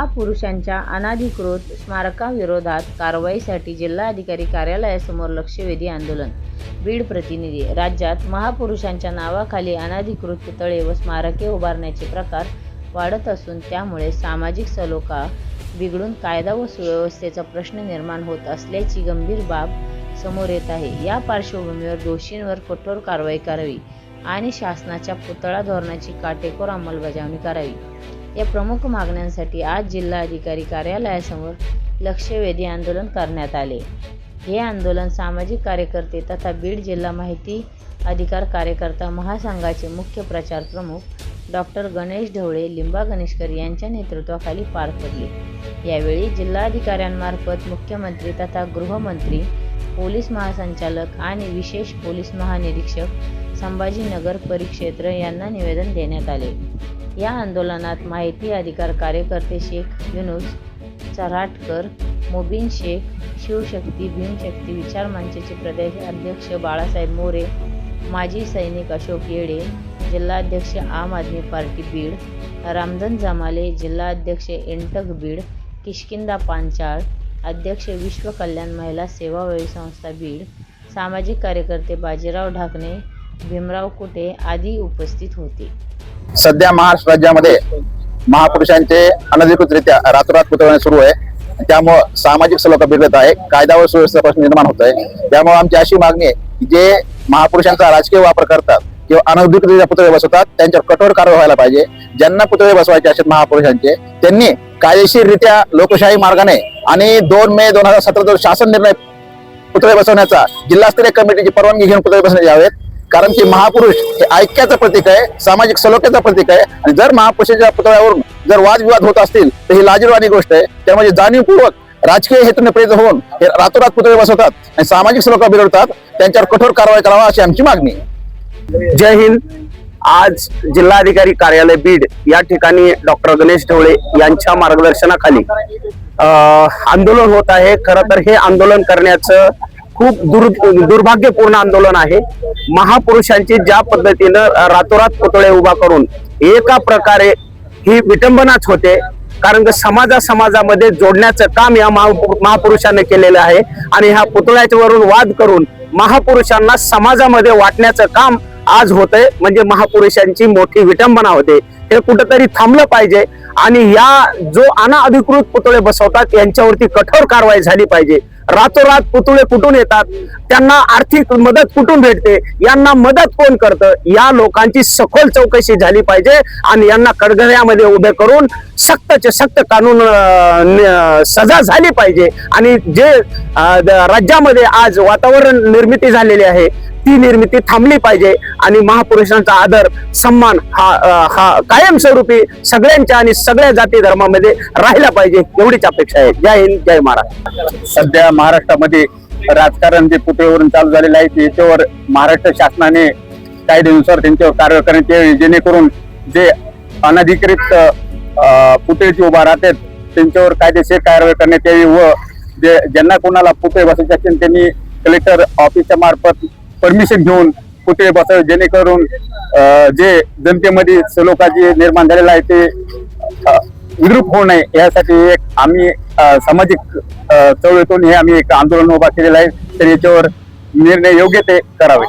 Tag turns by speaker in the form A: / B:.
A: महापुरुषांच्या अनधिकृत स्मारकाविरोधात कारवाईसाठी जिल्हाधिकारी कार्यालयासमोर लक्षवेधी आंदोलन. बीड प्रतिनिधी. राज्यात महापुरुषांच्या नावाखाली अनधिकृत पुतळे व स्मारके उभारण्याचे प्रकार वाढत असून त्यामुळे सामाजिक सलोखा बिघडून कायदा व सुव्यवस्थेचा प्रश्न निर्माण होत असल्याची गंभीर बाब समोर येत आहे. या पार्श्वभूमीवर दोषींवर कठोर कारवाई करावी आणि शासनाच्या पुतळा धोरणाची काटेकोर अंमलबजावणी करावी या प्रमुख मागण्यांसाठी आज जिल्हाधिकारी कार्यालयासमोर लक्षवेधी आंदोलन करण्यात आले. हे आंदोलन सामाजिक कार्यकर्ते तथा बीड जिल्हा माहिती अधिकार कार्यकर्ता महासंघाचे मुख्य प्रचार प्रमुख डॉक्टर गणेश ढवळे लिंबा गणेशकर यांच्या नेतृत्वाखाली पार पडले. यावेळी जिल्हाधिकाऱ्यांमार्फत मुख्यमंत्री तथा गृहमंत्री, पोलीस महासंचालक आणि विशेष पोलीस महानिरीक्षक संभाजीनगर परिक्षेत्र यांना निवेदन देण्यात आले. या आंदोलनात माहिती अधिकार कार्यकर्ते शेख युनुस चऱ्हाटकर, मुबीन शेख, शिवशक्ती भीमशक्ती विचार मंचचे प्रदेश अध्यक्ष बाळासाहेब मोरे, माजी सैनिक अशोक येडे, जिल्हाध्यक्ष आम आदमी पार्टी बीड, रामधन जमाले, जिल्हाध्यक्ष इंटक बीड, किष्किंदा पांचाळ, अध्यक्ष विश्व कल्याण महिला सेवाभावी संस्था बीड, सामाजिक कार्यकर्ते बाजीराव ढाकणे, भीमराव कुटे आदी उपस्थित होते.
B: सध्या महाराष्ट्र राज्यामध्ये महापुरुषांचे अनधिकृतरित्या रातोरात पुतळणे सुरू आहे. त्यामुळे सामाजिक सलोखा बिघडत आहे, कायदा व सुव्यवस्थेचा प्रश्न निर्माण होत आहे. त्यामुळे आमची अशी मागणी आहे की जे महापुरुषांचा राजकीय वापर करतात किंवा अनधिकृतरित्या पुतळे बसवतात त्यांच्यावर कठोर कारवाई व्हायला पाहिजे. ज्यांना पुतळे बसवायचे असेल महापुरुषांचे त्यांनी कायदेशीररित्या लोकशाही मार्गाने आणि 2 मे 2017 जो शासन निर्णय पुतळे बसवण्याचा जिल्हास्तरीय कमिटीची परवानगी घेऊन पुतळे बसवण्यात यावेत. कारण की महापुरुष हे ऐक्याचं प्रतीक आहे, सामाजिक सलोख्याचं प्रतीक आहे आणि जर महापुरुषाच्या पुतळ्यावरून जर वादविवाद होत असतील तर ही लाजिरवाणी गोष्ट आहे. त्यामुळे जाणीवपूर्वक राजकीय हेतूने प्रेरित होऊन हे रातोरात पुतळे बसवतात आणि सामाजिक सलोखा बिघडतात. त्यांच्यावर कठोर कारवाई करावा अशी आमची मागणी.
C: जय हिंद. आज जिल्हाधिकारी कार्यालय बीड या ठिकाणी डॉक्टर गणेश ढवळे यांच्या मार्गदर्शनाखाली आंदोलन होत आहे. खरं तर हे आंदोलन करण्याचं खूप दुर्भाग्यपूर्ण आंदोलन आहे. महापुरुषांची ज्या पद्धतीनं रातोरात पुतळे उभा करून एका प्रकारे ही विटंबनाच होते. कारण की समाजामध्ये जोडण्याचं काम या महापुरुषांनी केलेलं आहे आणि ह्या पुतळ्याच्या वरून वाद करून महापुरुषांना समाजामध्ये वाटण्याचं काम आज होतंय. म्हणजे महापुरुषांची मोठी विटंबना होते. हे कुठंतरी थांबलं पाहिजे आणि या जो अनधिकृत पुतळे बसवतात यांच्यावरती कठोर कारवाई झाली पाहिजे. रातोरात पुतळे कुठून येतात, त्यांना आर्थिक मदत कुठून भेटते, यांना मदत कोण करतं, या लोकांची सखोल चौकशी झाली पाहिजे आणि यांना कडघऱ्यामध्ये उभे करून सख्तचे सक्त कानून सजा झाली पाहिजे. आणि जे राज्यामध्ये आज वातावरण निर्मिती झालेली आहे ती निर्मिती थांबली पाहिजे आणि महापुरुषांचा आदर सन्मान हा कायमस्वरूपी सगळ्यांच्या आणि सगळ्या जाती धर्मामध्ये राहिला पाहिजे एवढीच अपेक्षा आहे. जय हिंद, जय महाराष्ट्र.
B: सध्या महाराष्ट्रामध्ये राजकारण जे पुतळेवरून चालू झालेलं आहे त्याच्यावर महाराष्ट्र शासनाने कायद्यानुसार त्यांच्यावर कारवाई करण्यात यावी, जेणेकरून जे अनधिकृत पुतळे जे उभा राहतात त्यांच्यावर कायदेशीर कारवाई करण्यात यावी व ज्यांना कोणाला पुतळे बसवायचे असतील त्यांनी कलेक्टर ऑफिसच्या मार्फत परमिशन घेऊन पुतळे बसावे, जेणेकरून जे जनतेमध्ये सलोखा जे निर्माण झालेला आहे ते विद्रूप होऊ नये यासाठी एक आम्ही सामाजिक चळवळीतून हे आम्ही एक आंदोलन उभा केलेलं आहे. तर याच्यावर निर्णय योग्य ते करावे.